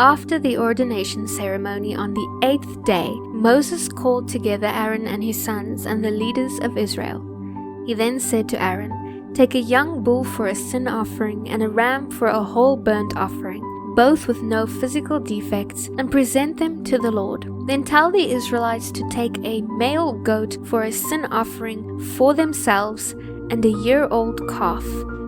After the ordination ceremony on the 8th day, Moses called together Aaron and his sons and the leaders of Israel. He then said to Aaron, "Take a young bull for a sin offering and a ram for a whole burnt offering, both with no physical defects, and present them to the Lord. Then tell the Israelites to take a male goat for a sin offering for themselves, and a year-old calf,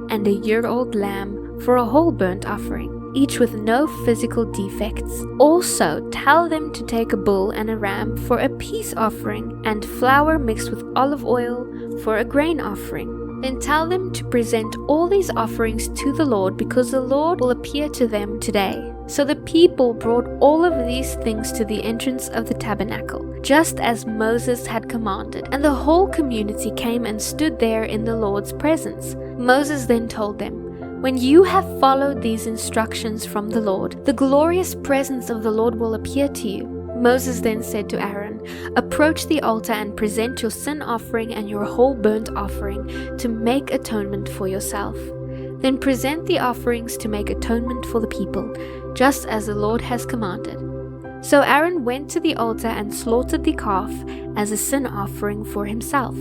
and a year-old lamb for a whole burnt offering, each with no physical defects. Also tell them to take a bull and a ram for a peace offering, and flour mixed with olive oil for a grain offering. Then tell them to present all these offerings to the Lord, because the Lord will appear to them today." So the people brought all of these things to the entrance of the tabernacle, just as Moses had commanded, and the whole community came and stood there in the Lord's presence. Moses then told them, "When you have followed these instructions from the Lord, the glorious presence of the Lord will appear to you." Moses then said to Aaron, "Approach the altar and present your sin offering and your whole burnt offering to make atonement for yourself. Then present the offerings to make atonement for the people, just as the Lord has commanded." So Aaron went to the altar and slaughtered the calf as a sin offering for himself.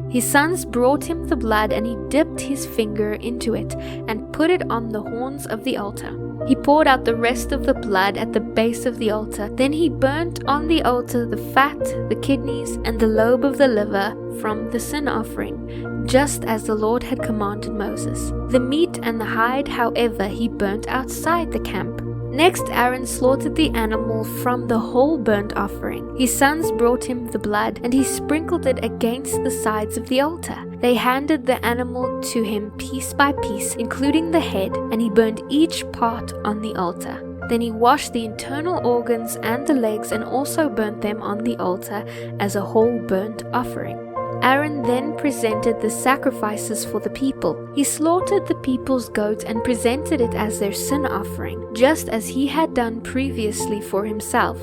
His sons brought him the blood, and he dipped his finger into it and put it on the horns of the altar. He poured out the rest of the blood at the base of the altar. Then he burnt on the altar the fat, the kidneys, and the lobe of the liver from the sin offering, just as the Lord had commanded Moses. The meat and the hide, however, he burnt outside the camp. Next, Aaron slaughtered the animal from the whole burnt offering. His sons brought him the blood, and he sprinkled it against the sides of the altar. They handed the animal to him piece by piece, including the head, and he burned each part on the altar. Then he washed the internal organs and the legs, and also burnt them on the altar as a whole burnt offering. Aaron then presented the sacrifices for the people. He slaughtered the people's goat and presented it as their sin offering, just as he had done previously for himself.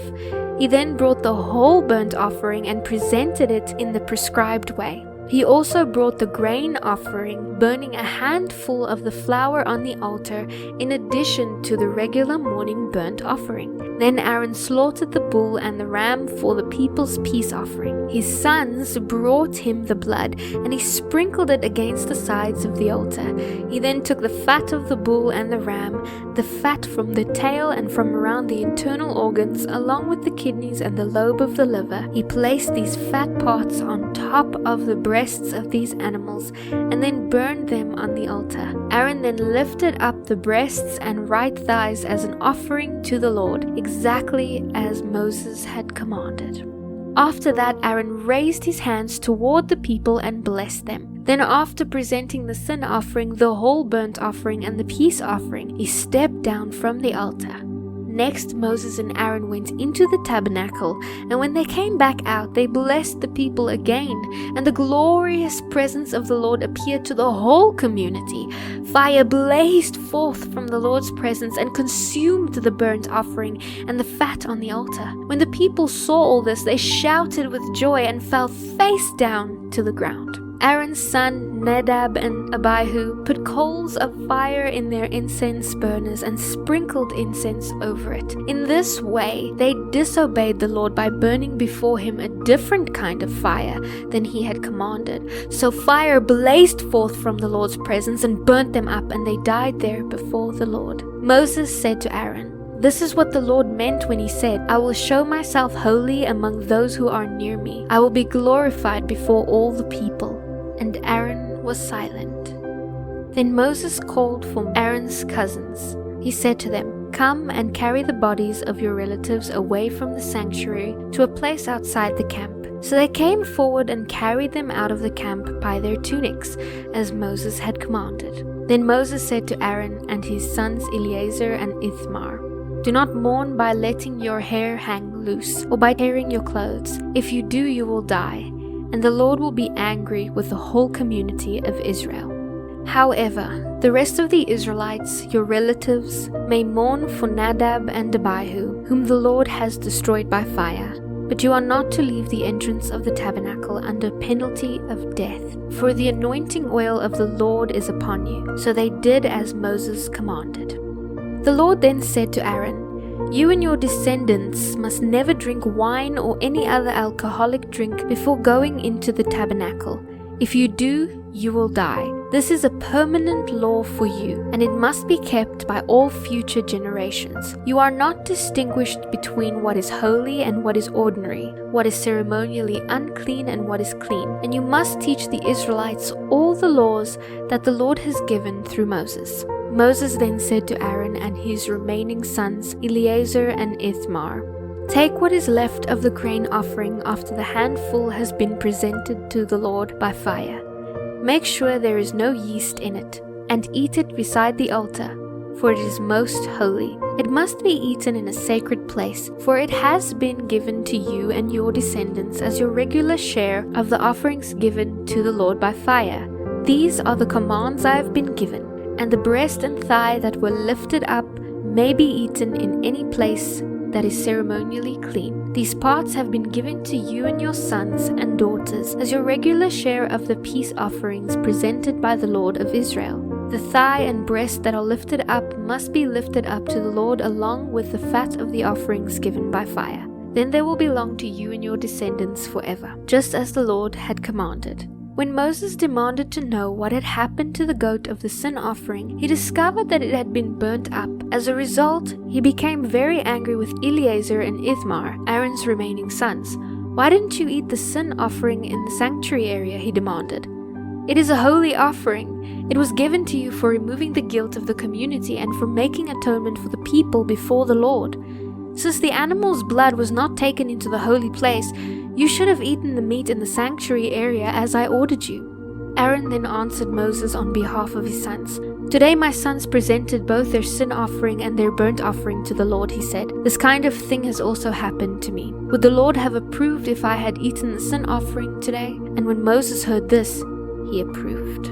He then brought the whole burnt offering and presented it in the prescribed way. He also brought the grain offering, burning a handful of the flour on the altar in addition to the regular morning burnt offering. Then Aaron slaughtered the bull and the ram for the people's peace offering. His sons brought him the blood, and he sprinkled it against the sides of the altar. He then took the fat of the bull and the ram, the fat from the tail and from around the internal organs, along with the kidneys and the lobe of the liver. He placed these fat parts on top of the breasts of these animals, and then burned them on the altar. Aaron then lifted up the breasts and right thighs as an offering to the Lord, exactly as Moses had commanded. After that, Aaron raised his hands toward the people and blessed them. Then after presenting the sin offering, the whole burnt offering, and the peace offering, he stepped down from the altar. Next, Moses and Aaron went into the tabernacle, and when they came back out, they blessed the people again, and the glorious presence of the Lord appeared to the whole community. Fire blazed forth from the Lord's presence and consumed the burnt offering and the fat on the altar. When the people saw all this, they shouted with joy and fell face down to the ground. Aaron's son Nadab and Abihu put coals of fire in their incense burners and sprinkled incense over it. In this way, they disobeyed the Lord by burning before him a different kind of fire than he had commanded. So fire blazed forth from the Lord's presence and burnt them up, and they died there before the Lord. Moses said to Aaron, "This is what the Lord meant when he said, 'I will show myself holy among those who are near me. I will be glorified before all the people.'" And Aaron was silent. Then Moses called for Aaron's cousins. He said to them, "Come and carry the bodies of your relatives away from the sanctuary to a place outside the camp." So they came forward and carried them out of the camp by their tunics, as Moses had commanded. Then Moses said to Aaron and his sons Eleazar and Ithamar, "Do not mourn by letting your hair hang loose or by tearing your clothes. If you do, you will die, and the Lord will be angry with the whole community of Israel. However, the rest of the Israelites, your relatives, may mourn for Nadab and Abihu, whom the Lord has destroyed by fire. But you are not to leave the entrance of the tabernacle under penalty of death, for the anointing oil of the Lord is upon you." So they did as Moses commanded. The Lord then said to Aaron, You and your descendants must never drink wine or any other alcoholic drink before going into the tabernacle. If you do, you will die. This is a permanent law for you, and it must be kept by all future generations. You are not distinguished between what is holy and what is ordinary, what is ceremonially unclean and what is clean, and you must teach the Israelites all the laws that the Lord has given through Moses. Moses then said to Aaron and his remaining sons, Eleazar and Ithamar, "Take what is left of the grain offering after the handful has been presented to the Lord by fire. Make sure there is no yeast in it, and eat it beside the altar, for it is most holy. It must be eaten in a sacred place, for it has been given to you and your descendants as your regular share of the offerings given to the Lord by fire. These are the commands I have been given, and the breast and thigh that were lifted up may be eaten in any place that is ceremonially clean. These parts have been given to you and your sons and daughters as your regular share of the peace offerings presented by the Lord of Israel. The thigh and breast that are lifted up must be lifted up to the Lord along with the fat of the offerings given by fire. Then they will belong to you and your descendants forever, just as the Lord had commanded." When Moses demanded to know what had happened to the goat of the sin offering, he discovered that it had been burnt up. As a result, he became very angry with Eleazar and Ithamar, Aaron's remaining sons. "Why didn't you eat the sin offering in the sanctuary area?" he demanded. "It is a holy offering. It was given to you for removing the guilt of the community and for making atonement for the people before the Lord. Since the animal's blood was not taken into the holy place, you should have eaten the meat in the sanctuary area as I ordered you." Aaron then answered Moses on behalf of his sons. "Today my sons presented both their sin offering and their burnt offering to the Lord," he said. "This kind of thing has also happened to me. Would the Lord have approved if I had eaten the sin offering today?" And when Moses heard this, he approved.